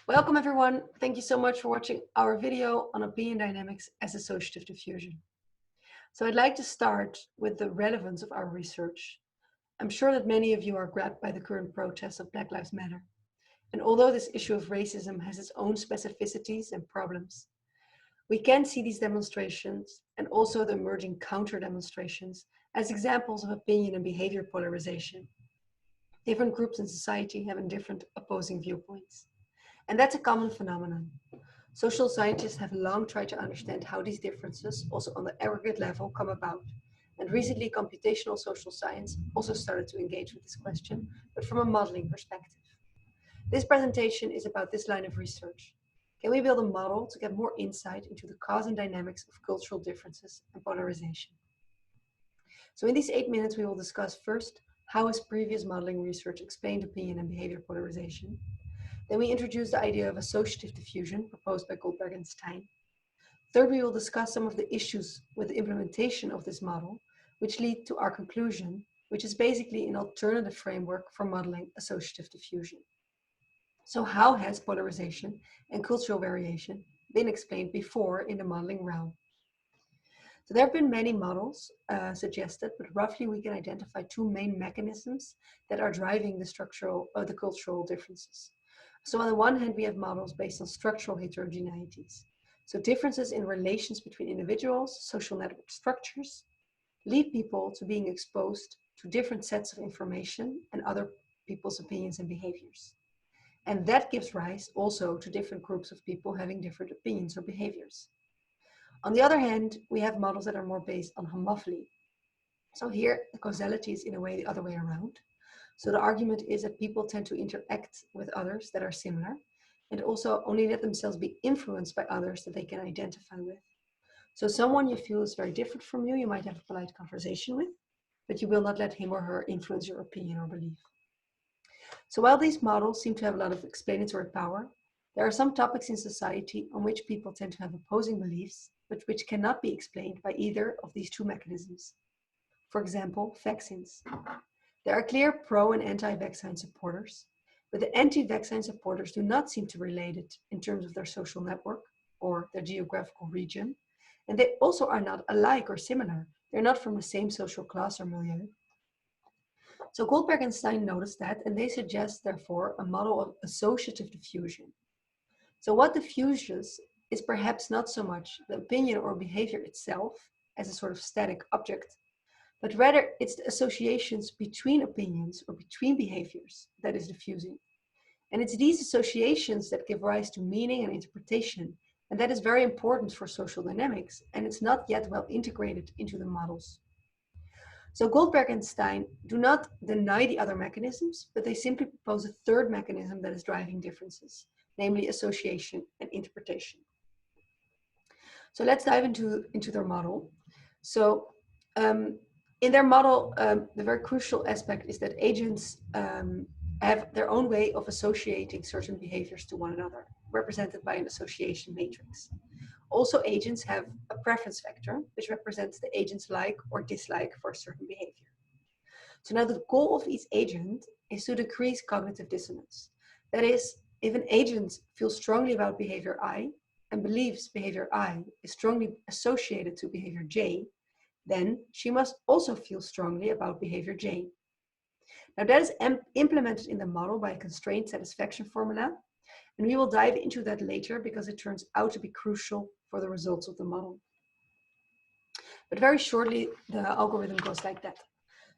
Welcome everyone. Thank you so much for watching our video on opinion dynamics as associative diffusion. So I'd like to start with the relevance of our research. I'm sure that many of you are grabbed by the current protests of Black Lives Matter. And although this issue of racism has its own specificities and problems, we can see these demonstrations and also the emerging counter demonstrations as examples of opinion and behavior polarization. Different groups in society having different opposing viewpoints. And that's a common phenomenon. Social scientists have long tried to understand how these differences, also on the aggregate level, come about. And recently, computational social science also started to engage with this question, but from a modeling perspective. This presentation is about this line of research. Can we build a model to get more insight into the cause and dynamics of cultural differences and polarization? So in these 8 minutes, we will discuss first, how has previous modeling research explained opinion and behavior polarization? Then we introduce the idea of associative diffusion proposed by Goldberg and Stein. Third, we will discuss some of the issues with the implementation of this model, which lead to our conclusion, which is basically an alternative framework for modeling associative diffusion. So how has polarization and cultural variation been explained before in the modeling realm? So there have been many models suggested, but roughly we can identify two main mechanisms that are driving the cultural differences. So on the one hand, we have models based on structural heterogeneities. So differences in relations between individuals, social network structures, lead people to being exposed to different sets of information and other people's opinions and behaviors. And that gives rise also to different groups of people having different opinions or behaviors. On the other hand, we have models that are more based on homophily. So here, the causality is in a way the other way around. So the argument is that people tend to interact with others that are similar and also only let themselves be influenced by others that they can identify with. So someone you feel is very different from you might have a polite conversation with, but you will not let him or her influence your opinion or belief. So while these models seem to have a lot of explanatory power, there are some topics in society on which people tend to have opposing beliefs, but which cannot be explained by either of these two mechanisms. For example, vaccines. There are clear pro and anti-vaccine supporters, but the anti-vaccine supporters do not seem to relate it in terms of their social network or their geographical region, and they also are not alike or similar. They're not from the same social class or milieu. So Goldberg and Stein noticed that, and they suggest, therefore, a model of associative diffusion. So what diffuses is perhaps not so much the opinion or behavior itself as a sort of static object, but rather it's the associations between opinions or between behaviors that is diffusing. And it's these associations that give rise to meaning and interpretation, and that is very important for social dynamics, and it's not yet well integrated into the models. So Goldberg and Stein do not deny the other mechanisms, but they simply propose a third mechanism that is driving differences, namely association and interpretation. So let's dive into their model. So in their model, the very crucial aspect is that agents have their own way of associating certain behaviors to one another, represented by an association matrix. Also, agents have a preference vector, which represents the agent's like or dislike for a certain behavior. So now the goal of each agent is to decrease cognitive dissonance. That is, if an agent feels strongly about behavior I and believes behavior I is strongly associated to behavior J, then she must also feel strongly about behavior J. Now that is implemented in the model by a constraint satisfaction formula, and we will dive into that later because it turns out to be crucial for the results of the model. But very shortly, the algorithm goes like that.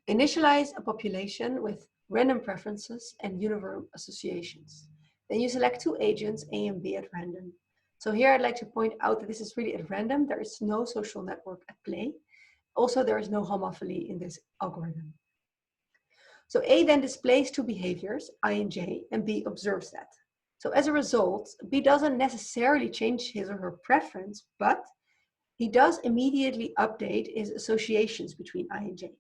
Initialize a population with random preferences and uniform associations. Then you select two agents, A and B, at random. So here I'd like to point out that this is really at random. There is no social network at play. Also, there is no homophily in this algorithm. So A then displays two behaviors, I and J, and B observes that. So as a result, B doesn't necessarily change his or her preference, but he does immediately update his associations between I and J.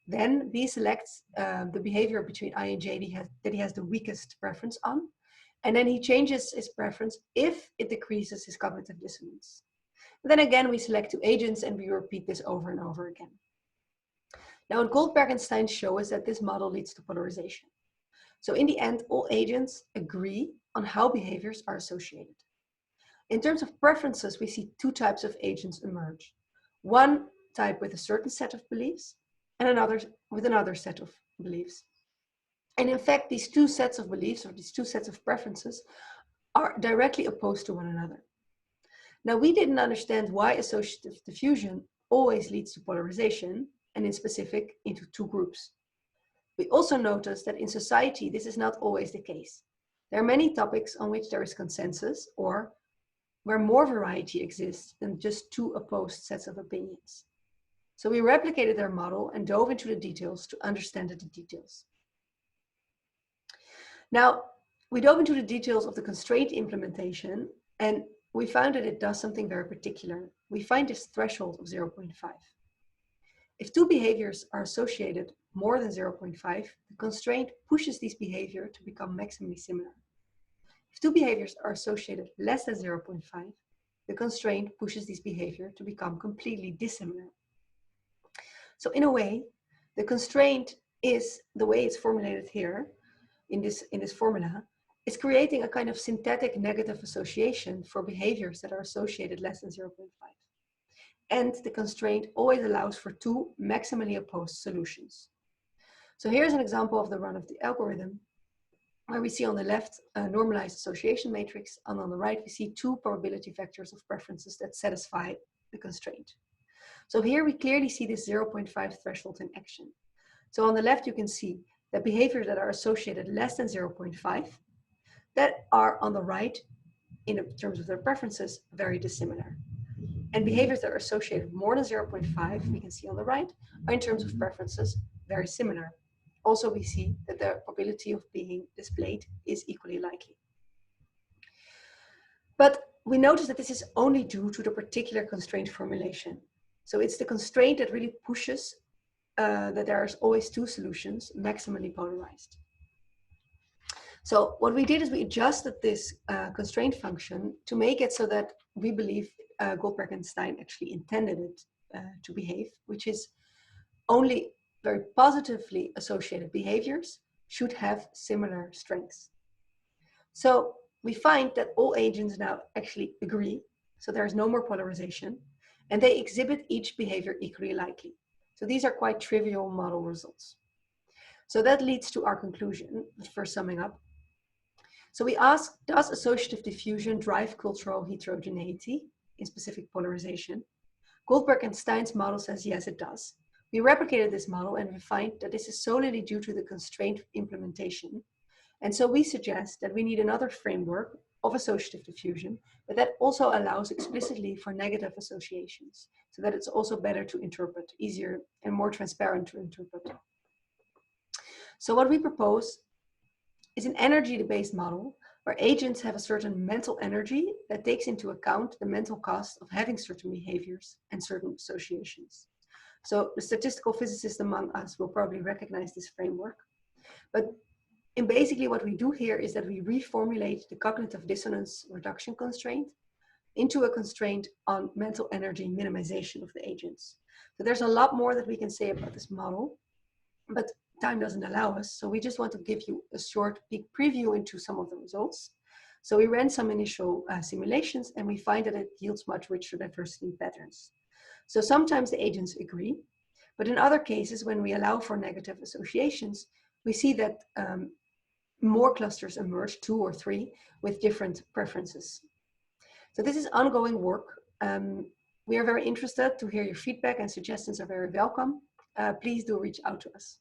Then B selects the behavior between I and J that he has the weakest preference on, and then he changes his preference if it decreases his cognitive dissonance. And then again, we select two agents and we repeat this over and over again. Now, what Goldberg and Stein show is that this model leads to polarization. So in the end, all agents agree on how behaviors are associated. In terms of preferences, we see two types of agents emerge. One type with a certain set of beliefs and another with another set of beliefs. And in fact, these two sets of beliefs or these two sets of preferences are directly opposed to one another. Now, we didn't understand why associative diffusion always leads to polarization, and in specific, into two groups. We also noticed that in society, this is not always the case. There are many topics on which there is consensus or where more variety exists than just two opposed sets of opinions. So we replicated their model and dove into the details to understand the details. Now, we dove into the details of the constraint implementation, and we found that it does something very particular. We find this threshold of 0.5. If two behaviors are associated more than 0.5, the constraint pushes these behaviors to become maximally similar. If two behaviors are associated less than 0.5, the constraint pushes these behaviors to become completely dissimilar. So in a way, the constraint is, the way it's formulated here in this formula, is creating a kind of synthetic negative association for behaviors that are associated less than 0.5. And the constraint always allows for two maximally opposed solutions. So here's an example of the run of the algorithm, where we see on the left a normalized association matrix, and on the right we see two probability vectors of preferences that satisfy the constraint. So here we clearly see this 0.5 threshold in action. So on the left you can see that behaviors that are associated less than 0.5, that are on the right, in terms of their preferences, very dissimilar. And behaviors that are associated more than 0.5, we can see on the right, are in terms of preferences very similar. Also, we see that the probability of being displayed is equally likely. But we notice that this is only due to the particular constraint formulation. So it's the constraint that really pushes that there's always two solutions maximally polarized. So what we did is we adjusted this constraint function to make it so that we believe Goldberg and Stein actually intended it to behave, which is only very positively associated behaviors should have similar strengths. So we find that all agents now actually agree, so there's no more polarization, and they exhibit each behavior equally likely. So these are quite trivial model results. So that leads to our conclusion, for summing up. So we asked, does associative diffusion drive cultural heterogeneity in specific polarization? Goldberg and Stein's model says yes, it does. We replicated this model and we find that this is solely due to the constraint implementation. And so we suggest that we need another framework of associative diffusion, but that also allows explicitly for negative associations, so that it's also better to interpret, easier and more transparent to interpret. So what we propose is an energy-based model where agents have a certain mental energy that takes into account the mental cost of having certain behaviors and certain associations. So the statistical physicists among us will probably recognize this framework. But basically what we do here is that we reformulate the cognitive dissonance reduction constraint into a constraint on mental energy minimization of the agents. So there's a lot more that we can say about this model, but time doesn't allow us. So we just want to give you a short peek preview into some of the results. So we ran some initial simulations and we find that it yields much richer diversity patterns. So sometimes the agents agree, but in other cases, when we allow for negative associations, we see that more clusters emerge, 2 or 3, with different preferences. So this is ongoing work. We are very interested to hear your feedback, and suggestions are very welcome. Please do reach out to us.